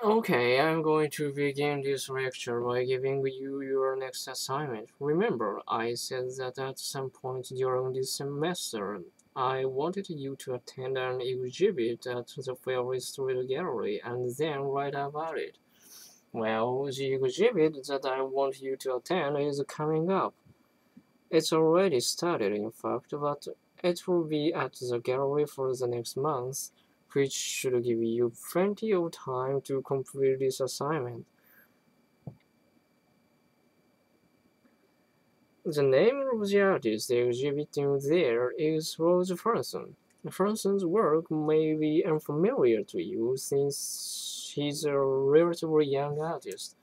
Okay, I'm going to begin this lecture by giving you your next assignment. Remember, I said that at some point during this semester, I wanted you to attend an exhibit at the Fairway Street Gallery and then write about it. Well, the exhibit that I want you to attend is coming up. It's already started, in fact, but it will be at the gallery for the next month, which should give you plenty of time to complete this assignment. The name of the artist exhibiting there is Rose Franson. Franson's work may be unfamiliar to you since she's a relatively young artist.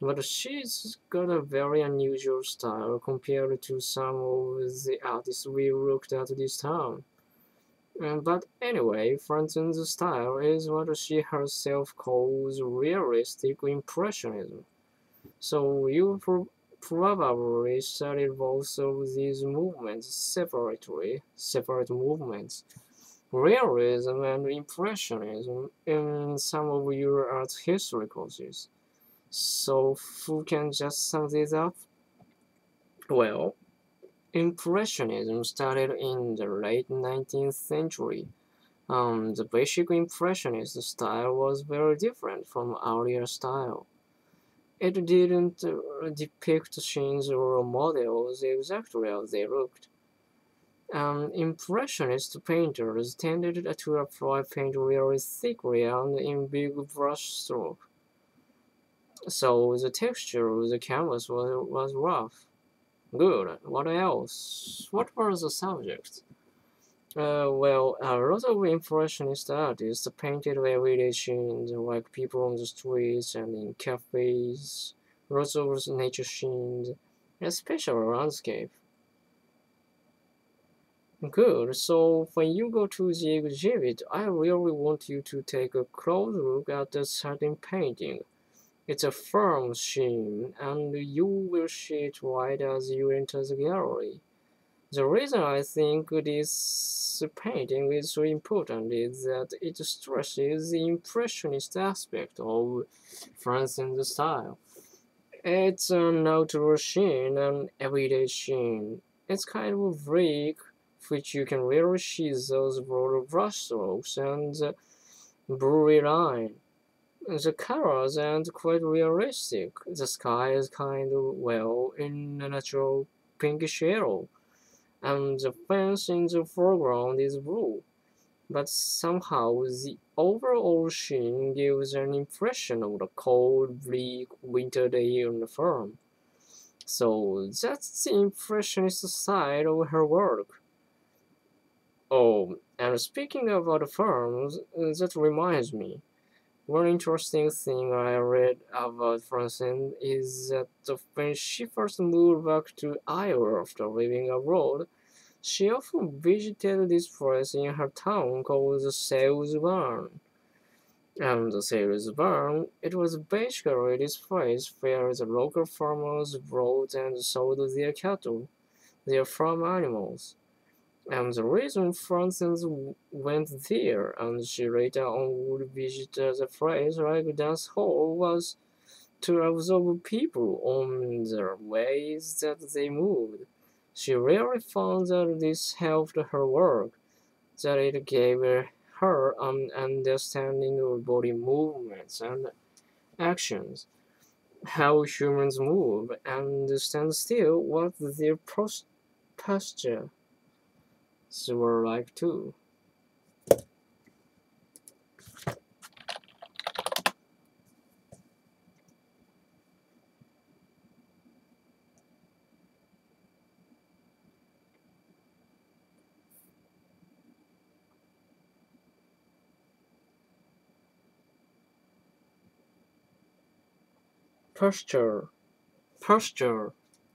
But she's got a very unusual style compared to some of the artists we looked at this time. But anyway, Franson's style is what she herself calls realistic impressionism. So you probably studied both of these movements separately, separate movements, realism and impressionism, in some of your art history courses. So who can just sum this up? Well, Impressionism started in the late 19th century. The basic Impressionist style was very different from earlier style. It didn't depict scenes or models exactly as they looked. Impressionist painters tended to apply paint really thickly and in big brushstrokes, so the texture of the canvas was rough. Good. What else? What was the subject? Well, a lot of Impressionist artists painted everyday scenes like people on the streets and in cafes, lots of nature scenes, especially landscape. Good. So when you go to the exhibit, I really want you to take a close look at a certain painting. It's a firm scene, and you will see it right as you enter the gallery. The reason I think this painting is so important is that it stresses the impressionist aspect of Franson's style. It's an outdoor scene, an everyday scene. It's kind of bleak, which you can really see those broad brushstrokes and the blurry line. The colors aren't quite realistic. The sky is kind of, well, in a natural pinkish yellow, and the fence in the foreground is blue, but somehow the overall scene gives an impression of the cold, bleak winter day on the farm. So that's the impressionist side of her work. Oh, and speaking about the farms, that reminds me. One interesting thing I read about Francine is that when she first moved back to Iowa after living abroad, she often visited this place in her town called the Sales Barn. And the Sales Barn, it was basically this place where the local farmers brought and sold their cattle, their farm animals. And the reason Frances went there and she later on would visit the place like dance hall was to observe people on the ways that they moved. She really found that this helped her work, that it gave her an understanding of body movements and actions, how humans move and stand still, what their postures were like too. Posture, posture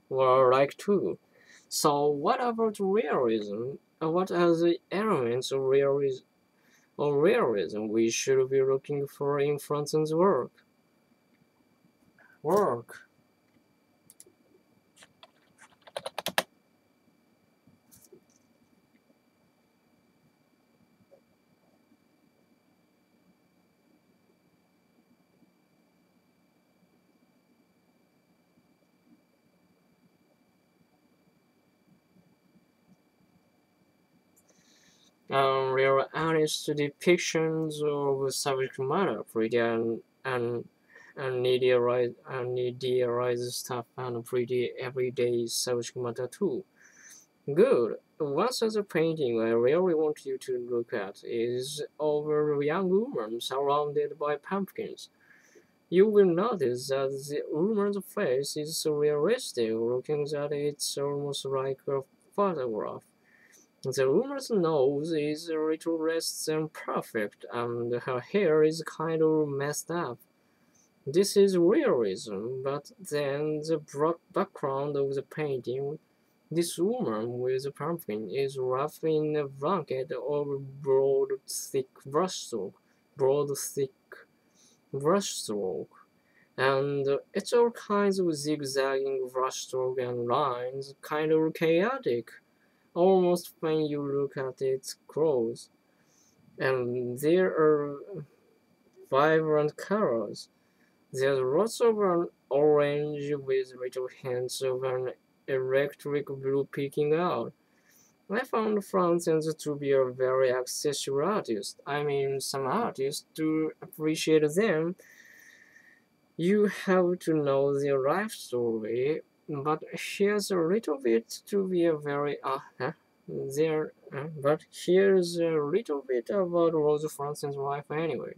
were like too. So what about realism? What are the elements of realism we should be looking for in Franson's work? Work. Real honest depictions of subject matter, pretty and idealized stuff, and pretty everyday subject matter too. Good. One such painting I really want you to look at is of a young woman surrounded by pumpkins. You will notice that the woman's face is so realistic looking that it's almost like a photograph. The woman's nose is a little less than perfect, and her hair is kind of messed up. This is realism, but then the background of the painting, this woman with a pumpkin is wrapped in a blanket of broad, thick brushstroke, and it's all kinds of zigzagging brushstroke and lines, kind of chaotic, almost when you look at it close. And there are vibrant colors. There's lots of an orange with little hints of an electric blue peeking out. I found Francis to be a very accessible artist. I mean, some artists do appreciate them. You have to know their life story, but here's a little bit to be a very there. But here's a little bit about Rose Francis' life anyway.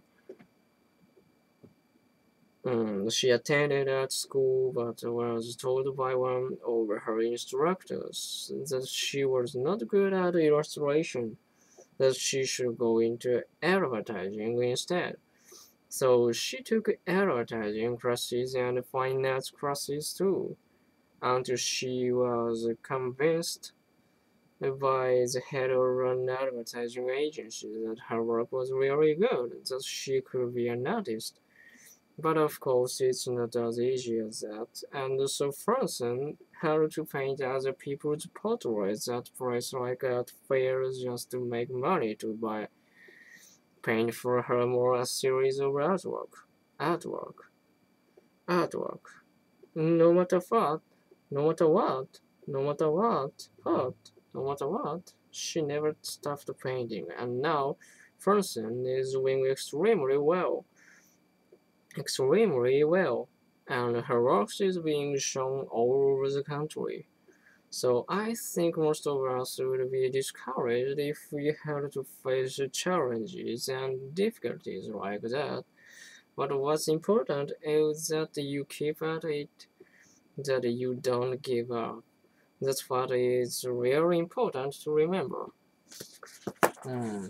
She attended art school, but was told by one of her instructors that she was not good at illustration, that she should go into advertising instead. So she took advertising classes and fine arts classes too, until she was convinced by the head of an advertising agency that her work was really good, that she could be an artist. But of course, it's not as easy as that, and so Franson had to paint other people's portraits at price like at fairs just to make money to buy paint for her more a series of artwork, artwork. No matter what, no matter what, no matter what, no matter what, she never stopped painting, and now Franson is doing extremely well, and her work is being shown all over the country. So I think most of us would be discouraged if we had to face challenges and difficulties like that. But what's important is that you keep at it, that you don't give up. That's what is really important to remember. Hmm.